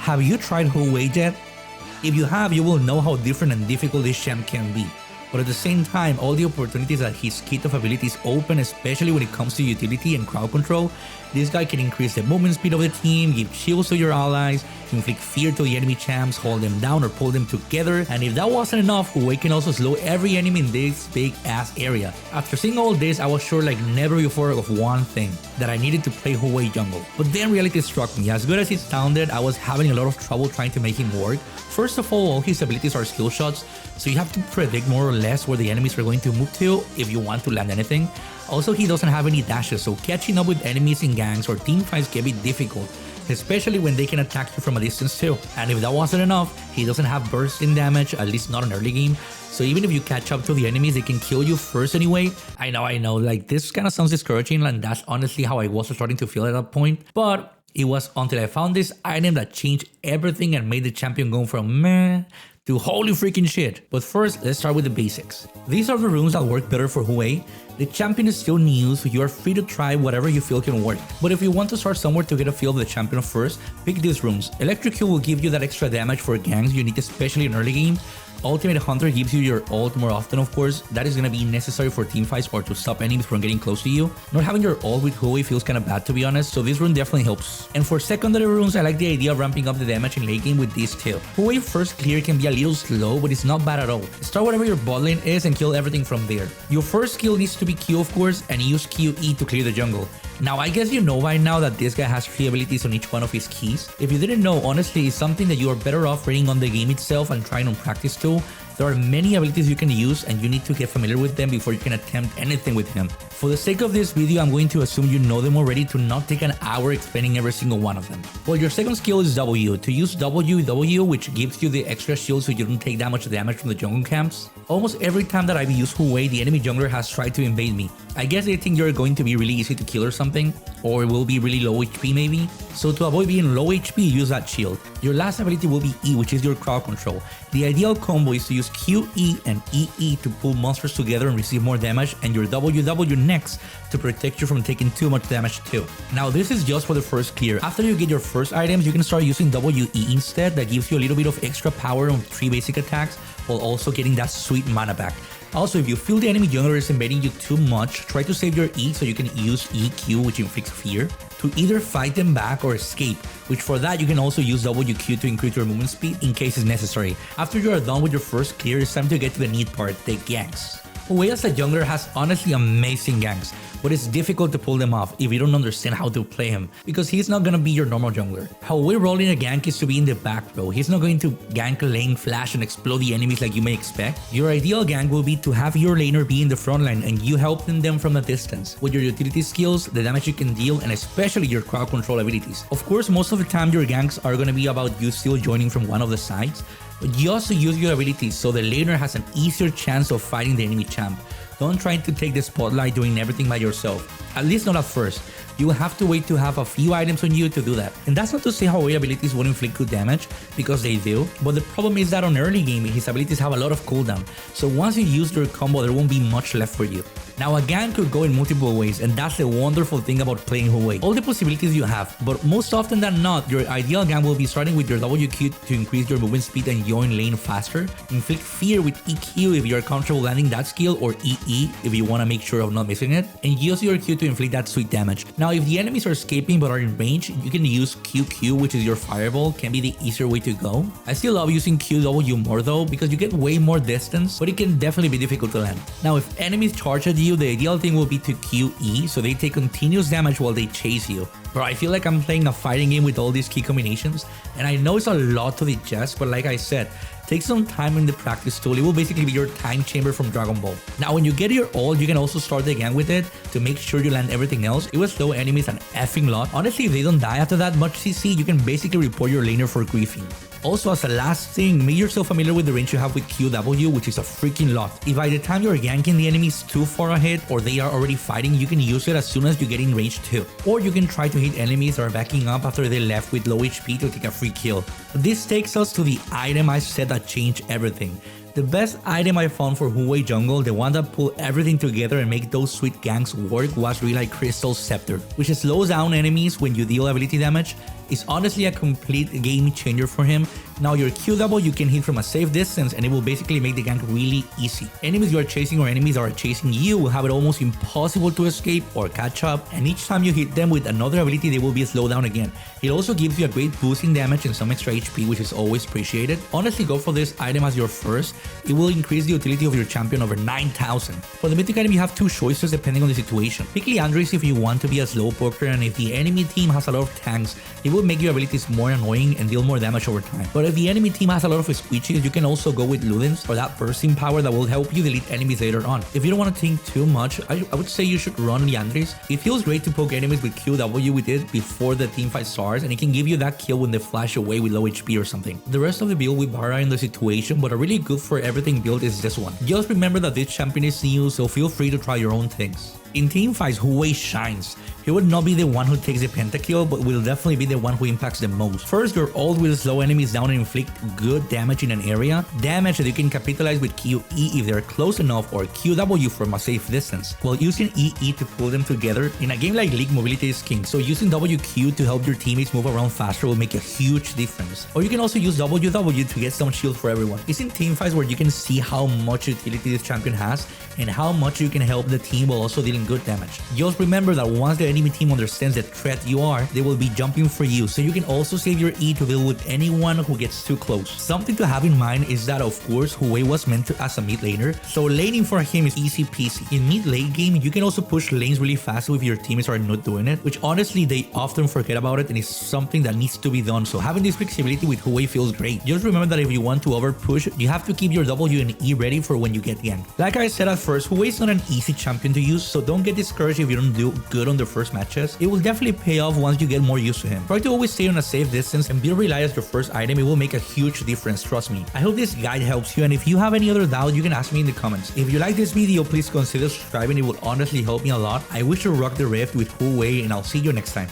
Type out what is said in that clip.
Have you tried Hwei yet? If you have, you will know how different and difficult this champ can be. But at the same time, all the opportunities that his kit of abilities open, especially when it comes to utility and crowd control. This guy can increase the movement speed of the team, give shields to your allies, inflict fear to the enemy champs, hold them down or pull them together, and if that wasn't enough, Hwei can also slow every enemy in this big ass area. After seeing all this, I was sure like never before of one thing, that I needed to play Hwei jungle. But then reality struck me. As good as it sounded, I was having a lot of trouble trying to make him work. First of all his abilities are skill shots, so you have to predict more or less where the enemies are going to move to if you want to land anything. Also, he doesn't have any dashes, so catching up with enemies in ganks or team fights can be difficult, especially when they can attack you from a distance too. And if that wasn't enough, he doesn't have bursting damage, at least not in early game. So even if you catch up to the enemies, they can kill you first anyway. I know, like this kind of sounds discouraging, and that's honestly how I was starting to feel at that point. But it was until I found this item that changed everything and made the champion go from meh to holy freaking shit. But first, let's start with the basics. These are the runes that work better for Hwei. The champion is still new, so you are free to try whatever you feel can work. But if you want to start somewhere to get a feel of the champion first, pick these runes. Electrocute will give you that extra damage for ganks you need, especially in early game. Ultimate Hunter gives you your ult more often, of course. That is going to be necessary for teamfights or to stop enemies from getting close to you. Not having your ult with Hwei feels kind of bad, to be honest, so this rune definitely helps. And for secondary runes, I like the idea of ramping up the damage in late game with these too. Hwei first clear can be a little slow, but it's not bad at all. Start whatever your bot lane is and kill everything from there. Your first skill needs to be Q, of course, and use QE to clear the jungle. Now, I guess you know by now that this guy has 3 abilities on each one of his keys. If you didn't know, honestly, it's something that you are better off reading on the game itself and trying on practice too. There are many abilities you can use and you need to get familiar with them before you can attempt anything with him. For the sake of this video, I'm going to assume you know them already to not take an hour explaining every single one of them. Well, your second skill is W. To use W, which gives you the extra shield so you don't take that much damage from the jungle camps. Almost every time that I've used Hwei, the enemy jungler has tried to invade me. I guess they think you're going to be really easy to kill or something, or it will be really low HP maybe. So to avoid being low HP, use that shield. Your last ability will be E, which is your crowd control. The ideal combo is to use QE and EE to pull monsters together and receive more damage, and your WW next to protect you from taking too much damage too. Now this is just for the first clear. After you get your first items, you can start using WE instead. That gives you a little bit of extra power on 3 basic attacks while also getting that sweet mana back. Also, if you feel the enemy jungler is invading you too much, try to save your E so you can use EQ, which inflicts fear, to either fight them back or escape, which for that you can also use WQ to increase your movement speed in case it's necessary. After you are done with your first clear, it's time to get to the neat part, the ganks. Hwei as a jungler has honestly amazing ganks, but it's difficult to pull them off if you don't understand how to play him, because he's not gonna be your normal jungler. How Hwei rolling a gank is to be in the back row. He's not going to gank a lane, flash, and explode the enemies like you may expect. Your ideal gank will be to have your laner be in the front line and you helping them from a distance with your utility skills, the damage you can deal, and especially your crowd control abilities. Of course, most of the time your ganks are gonna be about you still joining from one of the sides, but you also use your abilities so the laner has an easier chance of fighting the enemy champ. Don't try to take the spotlight doing everything by yourself, at least not at first. You will have to wait to have a few items on you to do that. And that's not to say how Hwei abilities won't inflict good damage, because they do, but the problem is that on early game, his abilities have a lot of cooldown, so once you use your combo, there won't be much left for you. Now a gank could go in multiple ways, and that's the wonderful thing about playing Hwei. All the possibilities you have, but most often than not, your ideal gank will be starting with your WQ to increase your movement speed and join lane faster, inflict fear with EQ if you're comfortable landing that skill, or EE if you want to make sure of not missing it, and use your Q to inflict that sweet damage. Now if the enemies are escaping but are in range, you can use QQ, which is your fireball, can be the easier way to go. I still love using QW more though, because you get way more distance, but it can definitely be difficult to land. Now if enemies charge at you, the ideal thing will be to QE, so they take continuous damage while they chase you. Bro, I feel like I'm playing a fighting game with all these key combinations, and I know it's a lot to digest, but like I said, take some time in the practice tool. It will basically be your time chamber from Dragon Ball. Now when you get your ult, you can also start the gang with it to make sure you land everything else. It will slow enemies an effing lot. Honestly, if they don't die after that much CC, you can basically report your laner for griefing. Also, as a last thing, make yourself familiar with the range you have with QW, which is a freaking lot. If by the time you're ganking the enemies too far ahead or they are already fighting, you can use it as soon as you get in range too. Or you can try to hit enemies that are backing up after they left with low HP to take a free kill. This takes us to the item I said that changed everything. The best item I found for Hwei jungle, the one that pulled everything together and make those sweet ganks work, was Relay Crystal Scepter, which slows down enemies when you deal ability damage. is honestly a complete game changer for him. Now your QW you can hit from a safe distance and it will basically make the gank really easy. Enemies you are chasing or enemies that are chasing you will have it almost impossible to escape or catch up, and each time you hit them with another ability they will be slowed down again. It also gives you a great boost in damage and some extra HP, which is always appreciated. Honestly, go for this item as your first. It will increase the utility of your champion over 9,000. For the mythic item you have two choices depending on the situation. Pick Leandris if you want to be a slow poker, and if the enemy team has a lot of tanks, it will make your abilities more annoying and deal more damage over time. But if the enemy team has a lot of squeeches, you can also go with Ludens for that bursting power that will help you delete enemies later on. If you don't want to think too much, I would say you should run Leandris. It feels great to poke enemies with QW with it before the team fight starts, and it can give you that kill when they flash away with low HP or something. The rest of the build will vary in the situation, but a really good for everything build is this one. Just remember that this champion is new, so feel free to try your own things. In teamfights, Hwei shines. He would not be the one who takes the pentakill, but will definitely be the one who impacts the most. First, your ult will slow enemies down and inflict good damage in an area, damage that you can capitalize with QE if they're close enough, or QW from a safe distance, while using EE to pull them together. In a game like League, mobility is king, so using WQ to help your teammates move around faster will make a huge difference. Or you can also use WW to get some shield for everyone. It's in teamfights where you can see how much utility this champion has and how much you can help the team while also dealing good damage. Just remember that once the enemy team understands the threat you are, they will be jumping for you, so you can also save your E to deal with anyone who gets too close. Something to have in mind is that of course Hwei was meant to as a mid laner, so laning for him is easy peasy. In mid late game, you can also push lanes really fast if your teammates are not doing it, which honestly they often forget about it and is something that needs to be done, so having this flexibility with Hwei feels great. Just remember that if you want to over push, you have to keep your W and E ready for when you get ganked. Like I said at first, Hwei is not an easy champion to use, so don't get discouraged if you don't do good on the first matches. It will definitely pay off once you get more used to him. Try to always stay on a safe distance and build Relay as your first item. It will make a huge difference, trust me. I hope this guide helps you, and if you have any other doubt, you can ask me in the comments. If you like this video, please consider subscribing. It would honestly help me a lot. I wish you rock the rift with Hwei, and I'll see you next time.